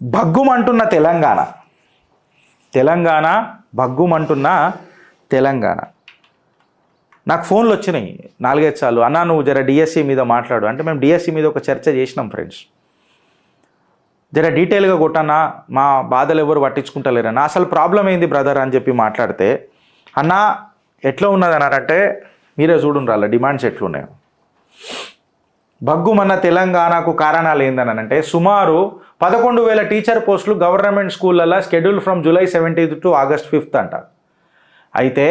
భగ్గుమంటున్న తెలంగాణ తెలంగాణ భగ్గుమంటున్న తెలంగాణ. నాకు ఫోన్లు వచ్చినాయి 4-5 సార్లు. అన్నా నువ్వు జర డిఎస్సి మీద మాట్లాడు అంటే మేము డిఎస్సి మీద ఒక చర్చ చేసినాం ఫ్రెండ్స్. జర డీటెయిల్గా కొట్టన్నా, మా బాధలు ఎవరు పట్టించుకుంటలేరన్నా, అసలు ప్రాబ్లం ఏంది బ్రదర్ అని చెప్పి మాట్లాడితే అన్నా ఎట్లా ఉన్నది అన్నారంటే మీరే చూడండి అలా డిమాండ్స్ ఎట్లున్నాయో. భగ్గుమన్న తెలంగాణకు కారణాలు ఏందనంటే సుమారు 11,000 టీచర్ పోస్టులు గవర్నమెంట్ స్కూళ్ళల్లో schedule from July 17th to August 5th అంట. అయితే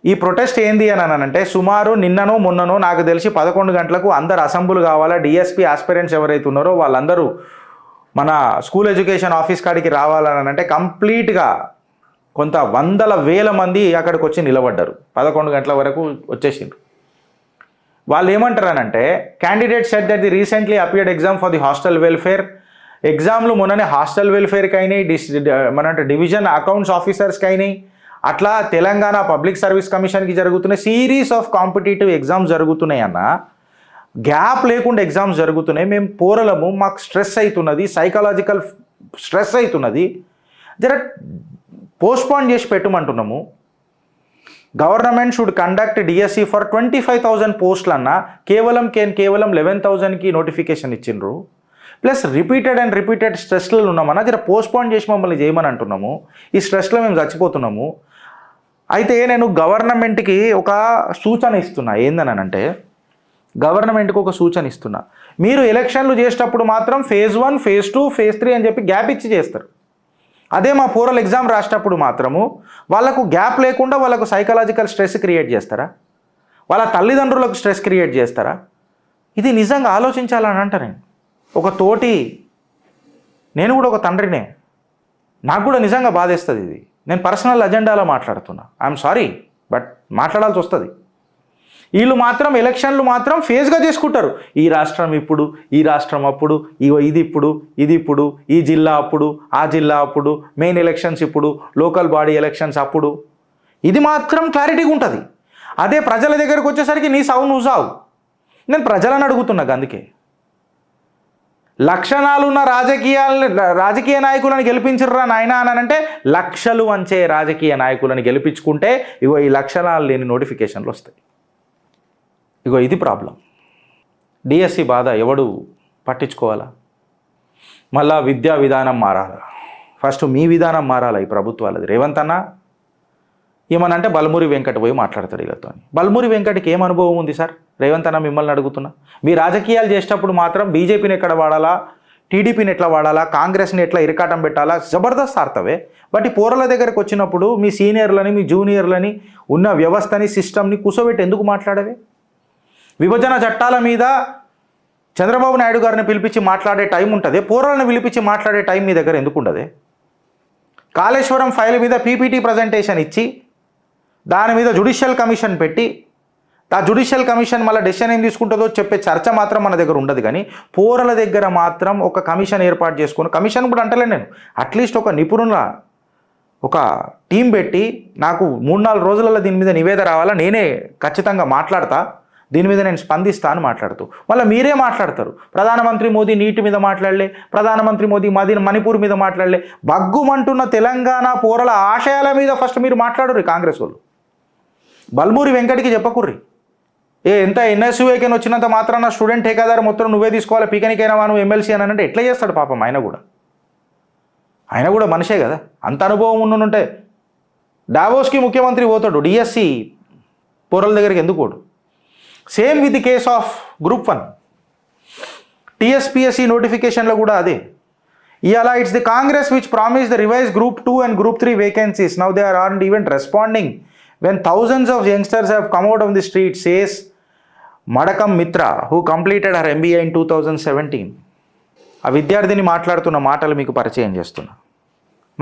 ఈ ప్రొటెస్ట్ ఏంది అని అంటే సుమారు నిన్ననో మొన్ననో నాకు తెలిసి 11 గంటలకు అందరు అసెంబ్లీ కావాలా, డిఎస్పీ ఆస్పిరెంట్స్ ఎవరైతే ఉన్నారో వాళ్ళందరూ మన స్కూల్ ఎడ్యుకేషన్ ఆఫీస్ కాడికి రావాలని అంటే కంప్లీట్గా కొంత 100,000 మంది అక్కడికి వచ్చి నిలబడ్డారు. 11 గంటల వరకు వచ్చేసిండ్రు. వాళ్ళు ఏమంటారనంటే candidate said that the recently appeared exam for the hostel welfare ఎగ్జామ్లు మొన్ననే హాస్టల్ వెల్ఫేర్కి అయినాయి, మన డివిజన్ అకౌంట్స్ ఆఫీసర్స్కి అయినాయి, అట్లా తెలంగాణ పబ్లిక్ సర్వీస్ కమిషన్కి జరుగుతున్నాయి, సిరీస్ ఆఫ్ కాంపిటేటివ్ ఎగ్జామ్స్ జరుగుతున్నాయి అన్న. గ్యాప్ లేకుండా ఎగ్జామ్స్ జరుగుతున్నాయి. మేము పోరలము, మాకు స్ట్రెస్ అవుతున్నది, సైకలాజికల్ స్ట్రెస్ అవుతున్నది, జర పోస్ట్పోన్ చేసి పెట్టమంటున్నాము. Government should conduct DSC for 25,000 పోస్టులు అన్న కేవలం 11,000కి నోటిఫికేషన్ ఇచ్చిండ్రు. ప్లస్ రిపీటెడ్ స్ట్రెస్లో ఉన్నామన్నా జర పోస్ట్పోన్ చేసి మమ్మల్ని చేయమని అంటున్నాము. ఈ స్ట్రెస్లో మేము చచ్చిపోతున్నాము. అయితే నేను గవర్నమెంట్కి ఒక సూచన ఇస్తున్నా. ఏందనంటే గవర్నమెంట్కి ఒక సూచన ఇస్తున్నా. మీరు ఎలక్షన్లు చేసేటప్పుడు మాత్రం phase 1, phase 2, phase 3 అని చెప్పి గ్యాప్ ఇచ్చి చేస్తారు. అదే మా పోరల్ ఎగ్జామ్ రాసేటప్పుడు మాత్రము వాళ్ళకు గ్యాప్ లేకుండా వాళ్ళకు సైకలాజికల్ స్ట్రెస్ క్రియేట్ చేస్తారా, వాళ్ళ తల్లిదండ్రులకు స్ట్రెస్ క్రియేట్ చేస్తారా? ఇది నిజంగా ఆలోచించాలని అంటారు. ఒక తోటి నేను కూడా ఒక తండ్రినే, నాకు కూడా నిజంగా బాధేస్తుంది. ఇది నేను పర్సనల్ అజెండాలో మాట్లాడుతున్నా. ఐఎమ్ సారీ బట్ మాట్లాడాల్సి వస్తుంది. వీళ్ళు మాత్రం ఎలక్షన్లు మాత్రం ఫేజ్గా చేసుకుంటారు. ఈ రాష్ట్రం ఇప్పుడు, ఈ రాష్ట్రం అప్పుడు, ఇది ఇప్పుడు, ఈ జిల్లా అప్పుడు, ఆ జిల్లా అప్పుడు, మెయిన్ ఎలక్షన్స్ ఇప్పుడు, లోకల్ బాడీ ఎలక్షన్స్ అప్పుడు. ఇది మాత్రం క్లారిటీగా ఉంటుంది. అదే ప్రజల దగ్గరకు వచ్చేసరికి నీ సావు నువ్వు సావు. నేను ప్రజలను అడుగుతున్నా. అందుకే లక్షణాలున్న రాజకీయ నాయకులను గెలిపించర్రా నాయనా అని అంటే లక్షలు వంచే రాజకీయ నాయకులను గెలిపించుకుంటే ఈ లక్షణాలు లేని నోటిఫికేషన్లు వస్తాయి. ఇది ప్రాబ్లం. డిఎస్సి బాధ ఎవడు పట్టించుకోవాలా? మళ్ళా విద్యా విధానం మారాలా? ఫస్ట్ మీ విధానం మారాలా ఈ ప్రభుత్వాలది. రేవంత్ అన్న ఏమనంటే బల్మూరి వెంకట పోయి మాట్లాడతాడు వీళ్ళతో. బల్మూరి వెంకటకి ఏం అనుభవం ఉంది సార్? రేవంత్ అన్న మిమ్మల్ని అడుగుతున్నా. మీ రాజకీయాలు చేసేటప్పుడు మాత్రం బీజేపీని ఎక్కడ వాడాలా, టీడీపీని ఎట్లా వాడాలా, కాంగ్రెస్ని ఎట్లా ఇరకాటం పెట్టాలా జబర్దస్త్ ఆడతావే. బట్ ఈ పోరల దగ్గరకు వచ్చినప్పుడు మీ సీనియర్లని, మీ జూనియర్లని, ఉన్న వ్యవస్థని, సిస్టమ్ని కూసోబెట్టి ఎందుకు మాట్లాడవే? విభజన చట్టాల మీద చంద్రబాబు నాయుడు గారిని పిలిపించి మాట్లాడే టైం ఉంటుంది, పోరాలను పిలిపించి మాట్లాడే టైం మీ దగ్గర ఎందుకు ఉండదు? కాళేశ్వరం ఫైల్ మీద పీపీటీ ప్రజెంటేషన్ ఇచ్చి దాని మీద జ్యుడిషియల్ కమిషన్ పెట్టి ఆ జ్యుడిషియల్ కమిషన్ మళ్ళీ డెసిషన్ ఏం తీసుకుంటుందో చెప్పే చర్చ మాత్రం మన దగ్గర ఉండదు. కానీ పోరల దగ్గర మాత్రం ఒక కమిషన్ ఏర్పాటు చేసుకొని, కమిషన్ కూడా అంటలే నేను, అట్లీస్ట్ ఒక నిపుణుల ఒక టీం పెట్టి నాకు 3-4 రోజులలో దీని మీద నివేదన రావాలా, నేనే ఖచ్చితంగా మాట్లాడతా, దీని మీద నేను స్పందిస్తా అని మాట్లాడుతూ మళ్ళీ మీరే మాట్లాడతారు. ప్రధానమంత్రి మోదీ నీటి మీద మాట్లాడలే, ప్రధానమంత్రి మోదీ మణిపూర్ మీద మాట్లాడలే. భగ్గుమంటున్న తెలంగాణ పోరల ఆశయాల మీద ఫస్ట్ మీరు మాట్లాడుర్రి కాంగ్రెస్ వాళ్ళు. బల్మూరి వెంకటికి చెప్పకుర్రి. ఎంత ఎన్ఎస్యూఐకి వచ్చినంత మాత్రాన స్టూడెంట్ ఠేకాదారు మొత్తం నువ్వే తీసుకోవాలి, పీకనికైనా నువ్వు ఎమ్మెల్సీ అని అంటే ఎట్లా చేస్తాడు పాపం? ఆయన కూడా మనిషే కదా. అంత అనుభవం ఉంటే డావోస్కి ముఖ్యమంత్రి పోతాడు, డిఎస్సి పోరల దగ్గరికి ఎందుకు పోడు? Same with the case of group 1 TSPSC నోటిఫికేషన్లో కూడా అదే. ఇవాళ it's the Congress which promise the revise group 2 and group 3 vacancies. Now they are even responding when thousands of youngsters have come out of the street, says Madakam Mitra, who completed her MBA in 2017. ఆ విద్యార్థిని మాట్లాడుతున్న మాటలు మీకు పరిచయం చేస్తున్నా.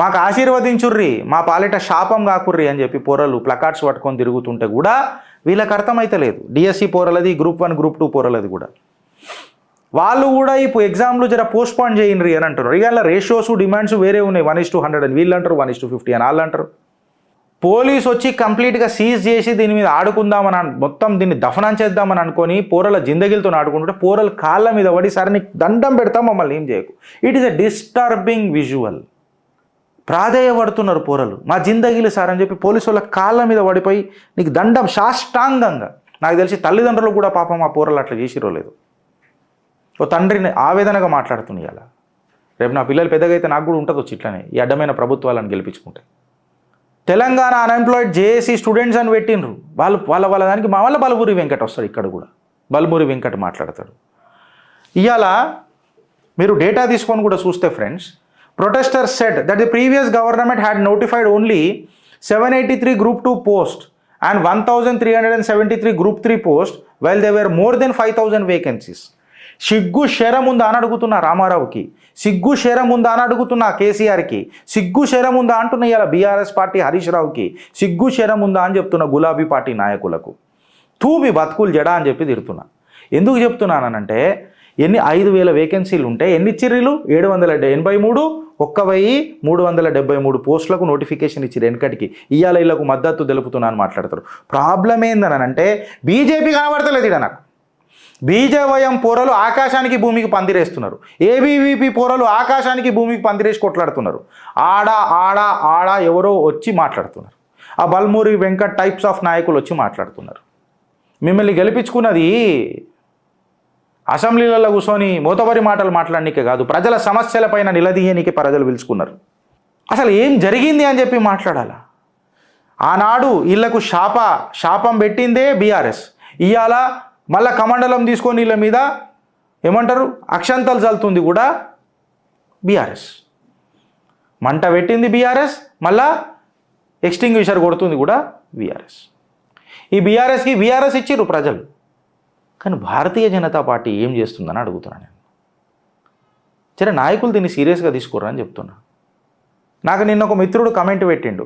మాకు ఆశీర్వదించుర్రి, మా పాలిట శాపం కాకుర్రి అని చెప్పి పోరలు ప్లకార్డ్స్ పట్టుకొని తిరుగుతుంటే కూడా వీళ్ళకి అర్థమైతలేదు. డిఎస్సి పోరలది, గ్రూప్ 1, గ్రూప్ 2 పోరలది కూడా. వాళ్ళు కూడా ఇప్పుడు ఎగ్జామ్లు జర పోస్ట్పోన్ చేయండి అని అంటారు. ఇవాళ రేషియోస్, డిమాండ్స్ వేరే ఉన్నాయి. 1:100 అని వీళ్ళు అంటారు, 1:50 అని వాళ్ళు అంటారు. పోలీసు వచ్చి కంప్లీట్గా సీజ్ చేసి దీని మీద ఆడుకుందామని మొత్తం దీన్ని దఫనం చేద్దామని అనుకొని పోరల జిందగీలతో ఆడుకుంటుంటే పోరలు కాళ్ళ మీద పడి సరే నీకు దండం పెడతాం మమ్మల్ని ఏం చేయకు. It is a disturbing visual. ప్రాధేయపడుతున్నారు పోరలు, మా జిందగీలు సార్ అని చెప్పి పోలీసు వాళ్ళ కాళ్ళ మీద పడిపోయి నీకు దండం సాష్టాంగంగా. నాకు తెలిసి తల్లిదండ్రులు కూడా పాపం ఆ పోరలు అట్లా చేసిరో లేదు. ఓ తండ్రిని ఆవేదనగా మాట్లాడుతున్నాయి. అలా రేపు నా పిల్లలు పెద్దగా అయితే నాకు కూడా ఉంటుంది వచ్చి ఇట్లనే ఈ అడ్డమైన ప్రభుత్వాలను గెలిపించుకుంటే. తెలంగాణ అన్ఎంప్లాయిడ్ జేఏసీ స్టూడెంట్స్ అని పెట్టినరు. వాళ్ళ దానికి మా వాళ్ళ బలమూరి వెంకట్ వస్తాడు. ఇక్కడ కూడా బలమూరి వెంకట్ మాట్లాడతాడు. ఇవాళ మీరు డేటా తీసుకొని కూడా చూస్తే friends, protesters said that the previous government had notified only 783 group 2 posts and 1373 group 3 posts while there were more than 5000 vacancies. సిగ్గు శరం ఉందా అని అడుగుతున్నా రామారావుకి, సిగ్గు శరం ఉందా అని అడుగుతున్నా కేసీఆర్కి, సిగ్గు శరం ఉందా అంటున్నా ఇలా బీఆర్ఎస్ పార్టీ హరీష్ రావుకి, సిగ్గు శరం ఉందా అని చెప్తున్నా గులాబీ పార్టీ నాయకులకు. మీ బతుకులు జడా అని చెప్పి తిడుతున్నా. ఎందుకు చెప్తున్నానంటే 5000 వేకెన్సీలు ఉంటే ఎన్ని ఇచ్చిర్రు? 783, 1373 పోస్టులకు నోటిఫికేషన్ ఇచ్చిర్రు వెనకటికి. ఇవాళ ఇళ్లకు మద్దతు తెలుపుతున్నా అని మాట్లాడతారు. ప్రాబ్లం ఏందనంటే బీజేపీ కనబడతలేదు ఇక్కడ నాకు. బీజేవైఎం పోరలు ఆకాశానికి భూమికి పందిరేస్తున్నారు, ఏబీవీపీ పోరలు ఆకాశానికి భూమికి పందిరేసి కొట్లాడుతున్నారు. ఆడ ఎవరో వచ్చి మాట్లాడుతున్నారు. ఆ బల్మూరి వెంకట్ టైప్స్ ఆఫ్ నాయకులు వచ్చి మాట్లాడుతున్నారు. మిమ్మల్ని గెలిపించుకున్నది అసెంబ్లీలలో కూర్చొని మోతబరి మాటలు మాట్లాడనీకే కాదు, ప్రజల సమస్యలపైన నిలదీయనీకే ప్రజలు పిలుచుకున్నారు. అసలు ఏం జరిగింది అని చెప్పి మాట్లాడాలా. ఆనాడు ఇళ్లకు శాపం పెట్టిందే బీఆర్ఎస్. ఇవాళ మళ్ళా కమండలం తీసుకొని వీళ్ళ మీద ఏమంటారు అక్షంతలు చల్లుతుంది కూడా బీఆర్ఎస్. మంట పెట్టింది బీఆర్ఎస్, మళ్ళా ఎక్స్టింగ్విషర్ కొడుతుంది కూడా బీఆర్ఎస్. ఈ బీఆర్ఎస్ ఇచ్చిర్రు ప్రజలు. కానీ భారతీయ జనతా పార్టీ ఏం చేస్తుందని అడుగుతున్నాను నేను. సరే నాయకులు దీన్ని సీరియస్గా తీసుకోరని చెప్తున్నా. నాకు నిన్న ఒక మిత్రుడు కమెంట్ పెట్టిండు,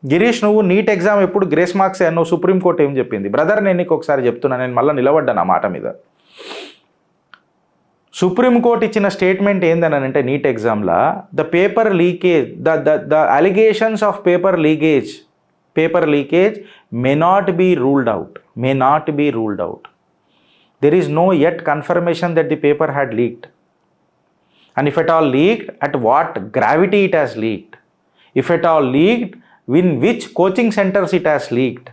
గిరీష్ నువ్వు నీట్ ఎగ్జామ్ ఎప్పుడు గ్రేస్ మార్క్స్ అన్నో సుప్రీంకోర్టు ఏం చెప్పింది? బ్రదర్ నేను నీకు ఒకసారి చెప్తున్నా, నేను మళ్ళీ నిలబడ్డాను ఆ మాట మీద. సుప్రీంకోర్టు ఇచ్చిన స్టేట్మెంట్ ఏందనంటే నీట్ ఎగ్జామ్లో the paper leakage the allegations of paper leakage may not be ruled out. There is no yet confirmation that the paper had leaked. And if at all leaked, at what gravity it has leaked. If at all leaked, in which coaching centers it has leaked.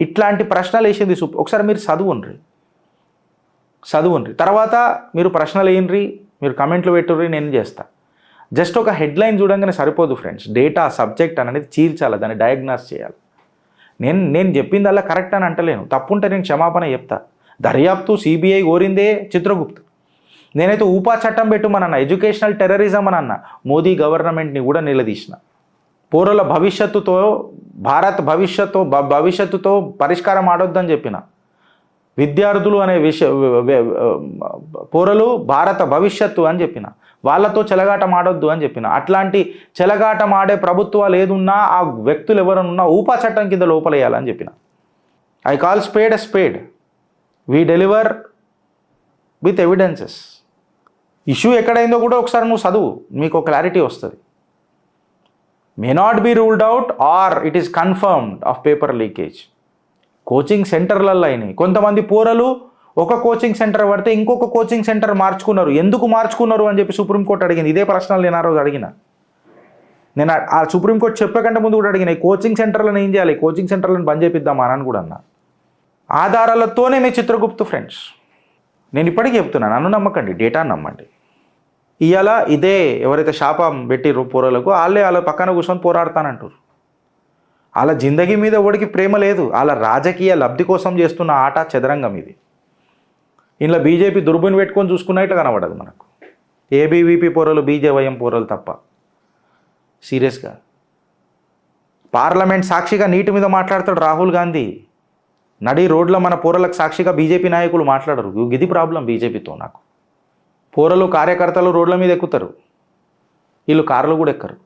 ఇట్లాంటి ప్రశ్నలు వేసింది ఒకసారి మీరు చదువుండ్రి. తర్వాత మీరు ప్రశ్నలు వేయండి, మీరు కమెంట్లు పెట్టుర్రి, నేను చేస్తా. జస్ట్ ఒక హెడ్లైన్ చూడంగానే సరిపోదు ఫ్రెండ్స్. డేటా సబ్జెక్ట్ అనేది చీల్చాలి, దాన్ని డయాగ్నాస్ చేయాలి. నేను చెప్పింది అలా కరెక్ట్ అని అంటలేను, తప్పుంటే నేను క్షమాపణ చెప్తా. దర్యాప్తు సిబిఐ కోరిందే చిత్రగుప్త్. నేనైతే ఊపా చట్టం పెట్టుమనన్నా, ఎడ్యుకేషనల్ టెర్రరిజం అని అన్నా. మోదీ గవర్నమెంట్ని కూడా నిలదీసిన. పౌరుల భారత్ భవిష్యత్తుతో పరిష్కారం ఆడొద్దని చెప్పిన. విద్యార్థులు అనే పౌరులు భారత భవిష్యత్తు అని చెప్పిన. వాళ్ళతో చెలగాటం ఆడొద్దు అని చెప్పిన. అట్లాంటి చెలగాటం ఆడే ప్రభుత్వాలు ఏదున్నా ఆ వ్యక్తులు ఎవరన్నా ఊపా చట్టం కింద లోపలేయాలని చెప్పిన. I call spade a spade. We deliver with evidences. Issue ఎక్కడైందో కూడా ఒకసారి నువ్వు చదువు, మీకు ఒక క్లారిటీ వస్తుంది. May not be ruled out or it is confirmed of paper leakage. Coaching సెంటర్లలో అయినాయి. కొంతమంది పోరలు ఒక కోచింగ్ సెంటర్ పడితే ఇంకొక కోచింగ్ సెంటర్ మార్చుకున్నారు. ఎందుకు మార్చుకున్నారు అని చెప్పి సుప్రీంకోర్టు అడిగింది. ఇదే ప్రశ్నలు నేను ఆ రోజు అడిగిన. నేను ఆ సుప్రీంకోర్టు చెప్పకంటే ముందు కూడా అడిగిన, ఈ కోచింగ్ సెంటర్లను ఏం చేయాలి, కోచింగ్ సెంటర్లను బంద్ చేపిద్దామా అని కూడా అన్నా. ఆధారాలతోనే మీ చిత్రగుప్తు ఫ్రెండ్స్. నేను ఇప్పటికీ చెప్తున్నాను, నన్ను నమ్మకండి, డేటా నమ్మండి. ఇవాళ ఇదే ఎవరైతే శాపం పెట్టిర్రు పోరలకు, వాళ్ళ పక్కన కూర్చొని పోరాడతానంటారు. వాళ్ళ జిందగీ మీద ఎవడికి ప్రేమ లేదు, వాళ్ళ రాజకీయ లబ్ధి కోసం చేస్తున్న ఆట చదరంగం ఇది. ఇంట్లో బీజేపీ దుర్బిని పెట్టుకొని చూసుకున్నా ఇట్లా కనబడదు మనకు. ఏబీవీపీ పోరలు బీజేవైఎం పోరలు తప్ప. సీరియస్గా పార్లమెంట్ సాక్షిగా నీటి మీద మాట్లాడతాడు రాహుల్ గాంధీ. నడి రోడ్లో మన పోరలకు సాక్షిగా బీజేపీ నాయకులు మాట్లాడరు. ఇది ప్రాబ్లం బీజేపీతో నాకు. పోరలు కార్యకర్తలు రోడ్ల మీద ఎక్కుతారు, వీళ్ళు కార్లు కూడా ఎక్కరు.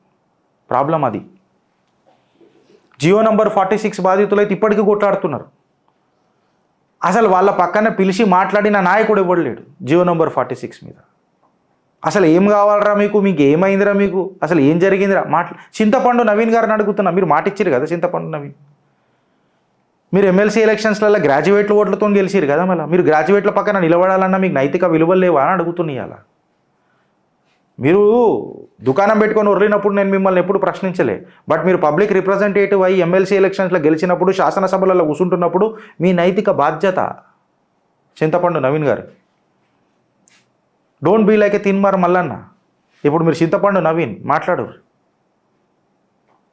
ప్రాబ్లం అది. జియో నంబర్ 46 బాధితులు అయితే ఇప్పటికీ కొట్లాడుతున్నారు. అసలు వాళ్ళ పక్కన పిలిచి మాట్లాడిన నాయకుడు ఇవ్వలేడు జియో నంబర్ 46 మీద. అసలు ఏం కావాలరా మీకు ఏమైందిరా మీకు అసలు ఏం జరిగిందిరా చింతపండు నవీన్ గారిని అడుగుతున్నా. మీరు మాట ఇచ్చారు కదా చింతపండు నవీన్. మీరు ఎమ్మెల్సీ ఎలక్షన్స్లలో గ్రాడ్యుయేట్ల ఓట్లతో గెలిచిరు కదా. మళ్ళీ మీరు గ్రాడ్యుయేట్ల పక్కన నిలబడాలన్నా మీకు నైతిక విలువలు లేవా అని అడుగుతున్నాయి. అలా మీరు దుకాణం పెట్టుకొని వదిలినప్పుడు నేను మిమ్మల్ని ఎప్పుడు ప్రశ్నించలే. బట్ మీరు పబ్లిక్ రిప్రజెంటేటివ్ అయ్యి ఎమ్మెల్సీ ఎలక్షన్స్లో గెలిచినప్పుడు, శాసనసభలలో కూర్చుంటున్నప్పుడు మీ నైతిక బాధ్యత చింతపండు నవీన్ గారు. Don't be like a Teenmar Mallanna. ఇప్పుడు మీరు చింతపండు నవీన్ మాట్లాడరు.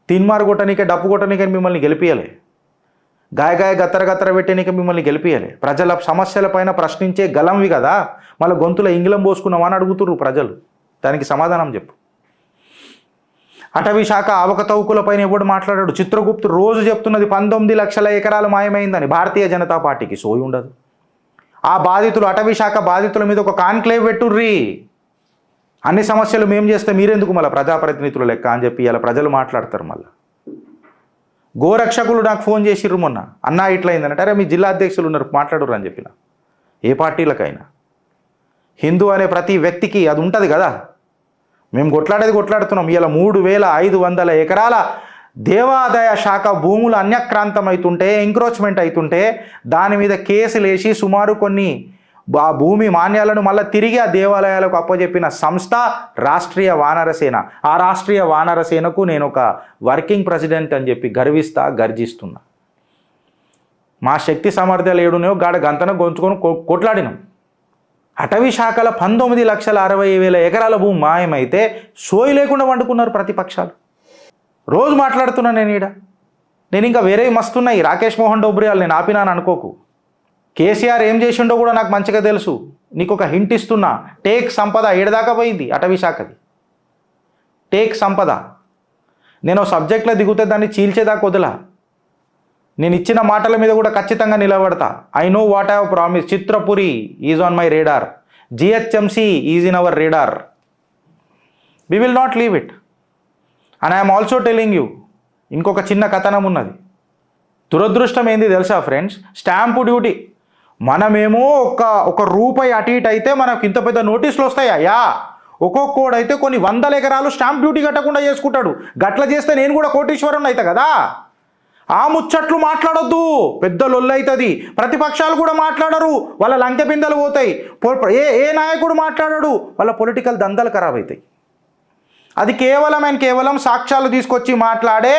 తిన్మార్ కొట్టనీకే, డప్పు కొట్టనీకే మిమ్మల్ని గెలిపియాలి. గాయ గత్తర పెట్టనీకే మిమ్మల్ని గెలిపియాలి. ప్రజల సమస్యలపైన ప్రశ్నించే గలంవి కదా. మళ్ళీ గొంతులో ఇంగిలం పోసుకున్నామా అని అడుగుతున్నారు ప్రజలు. దానికి సమాధానం చెప్పు. అటవీ శాఖ అవకతవకులపైన ఎవడు మాట్లాడాడు? చిత్రగుప్తు రోజు చెప్తున్నది 19 లక్షల ఎకరాలు మాయమైందని. భారతీయ జనతా పార్టీకి సోయి ఉండదు. ఆ బాధితులు, అటవీ శాఖ బాధితుల మీద ఒక కాన్క్లేవ్ పెట్టుర్రి. అన్ని సమస్యలు మేము చేస్తే మీరెందుకు మళ్ళీ ప్రజాప్రతినిధులు లెక్క అని చెప్పి ఇలా ప్రజలు మాట్లాడతారు. మళ్ళీ గోరక్షకులు నాకు ఫోన్ చేసిర్రు మొన్న, అన్నా ఇట్లయిందంటే, అరే మీ జిల్లా అధ్యక్షులు ఉన్నారు మాట్లాడుర్రు అని చెప్పిన. ఏ పార్టీలకైనా హిందూ అనే ప్రతి వ్యక్తికి అది ఉంటుంది కదా. మేము కొట్లాడుతున్నాం. ఇలా 3500 ఎకరాల దేవాదాయ శాఖ భూములు అన్యక్రాంతమవుతుంటే, ఎంక్రోచ్మెంట్ అవుతుంటే దాని మీద కేసులు వేసి సుమారు కొన్ని ఆ భూమి మాన్యాలను మళ్ళీ తిరిగి ఆ దేవాలయాలకు అప్పచెప్పిన సంస్థ రాష్ట్రీయ వానరసేన. ఆ రాష్ట్రీయ వానరసేనకు నేను ఒక వర్కింగ్ ప్రెసిడెంట్ అని చెప్పి గర్జిస్తున్నా. మా శక్తి సామర్థ్యాలు ఏడునేవో గాడ గంతన గొంచుకొని కొట్లాడినాం. అటవీ శాఖల 19,60,000 ఎకరాల భూమి మాయమైతే సోయి లేకుండా వండుకున్నారు ప్రతిపక్షాలు. రోజు మాట్లాడుతున్నా నేను ఇంకా వేరే మస్తున్నాయి. రాకేష్ మోహన్ డోబ్రియాల్ నేను ఆపినాను అనుకోకు. కేసీఆర్ ఏం చేసిండో కూడా నాకు మంచిగా తెలుసు. నీకు ఒక హింట్ ఇస్తున్నా. టేక్ సంపద ఏడదాకా పోయింది అటవీ శాఖది. టేక్ సంపద నేను సబ్జెక్ట్లో దిగుతే దాన్ని చీల్చేదాకా వదిలా. నేను ఇచ్చిన మాటల మీద కూడా ఖచ్చితంగా నిలబడతా. I know what I have promise. Chitrapuri is on my radar. GHMC is in our radar. We will not leave it. And I'm also telling you, ఇంకొక చిన్న కథనం ఉన్నది. దురదృష్టం ఏంది తెలుసా ఫ్రెండ్స్? స్టాంపు డ్యూటీ మనమేమో ఒక రూపాయి అటు ఇటు అయితే మనకు ఇంత పెద్ద నోటీసులు వస్తాయా? ఒక్కొక్కడు అయితే కొన్ని 100 ఎకరాలు స్టాంప్ డ్యూటీ కట్టకుండా చేసుకుంటాడు. గట్ల చేస్తే నేను కూడా కోటీశ్వరుని అవుతా కదా. ఆ ముచ్చట్లు మాట్లాడొద్దు, పెద్ద లొల్లు అవుతుంది. ప్రతిపక్షాలు కూడా మాట్లాడరు, వాళ్ళ లంకె బిందెలు పోతాయి. ఏ నాయకుడు మాట్లాడాడు, వాళ్ళ పొలిటికల్ దందలు ఖరాబ్ అవుతాయి. అది కేవలం సాక్ష్యాలు తీసుకొచ్చి మాట్లాడే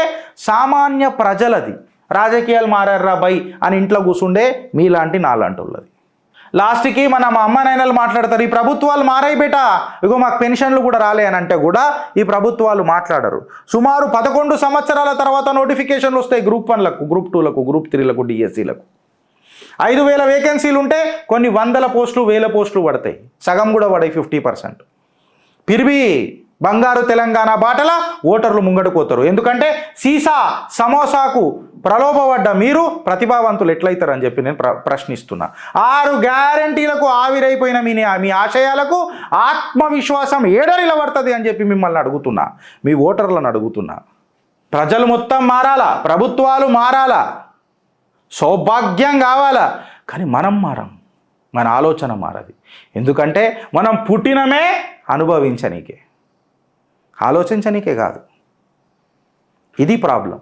సామాన్య ప్రజలది. రాజకీయాలు మారారా బై అని ఇంట్లో కూర్చుండే మీలాంటి నాలాంటి వాళ్ళది. లాస్ట్కి మా అమ్మ నాయనలు మాట్లాడతారు, ఈ ప్రభుత్వాలు మారాయి బేట, ఇగో మాకు పెన్షన్లు కూడా రాలే అని అంటే కూడా ఈ ప్రభుత్వాలు మాట్లాడరు. సుమారు 11 సంవత్సరాల తర్వాత నోటిఫికేషన్లు వస్తాయి గ్రూప్ 1లకు, గ్రూప్ 2లకు, గ్రూప్ 3లకు, డిఎస్సీలకు. 5,000 వేకెన్సీలు ఉంటే కొన్ని 100 పోస్టులు 1000 పోస్టులు పడతాయి. సగం కూడా పడాయి, 50%. పిరిబి బంగారు తెలంగాణ బాటల ఓటర్లు ముంగడుకోతారు. ఎందుకంటే సీసా సమోసాకు ప్రలోభపడ్డ మీరు ప్రతిభావంతులు ఎట్లయితారని చెప్పి నేను ప్రశ్నిస్తున్నా. 6 గ్యారంటీలకు ఆవిరైపోయిన మీ ఆశయాలకు ఆత్మవిశ్వాసం ఏడనిలబడుతుంది అని చెప్పి మిమ్మల్ని అడుగుతున్నా, మీ ఓటర్లను అడుగుతున్నా. ప్రజలు మొత్తం మారాలా, ప్రభుత్వాలు మారాలా, సౌభాగ్యం కావాలా, కానీ మనం మారం, మన ఆలోచన మారది. ఎందుకంటే మనం పుట్టినమే అనుభవించనీకే, ఆలోచించనీకే కాదు. ఇది ప్రాబ్లం.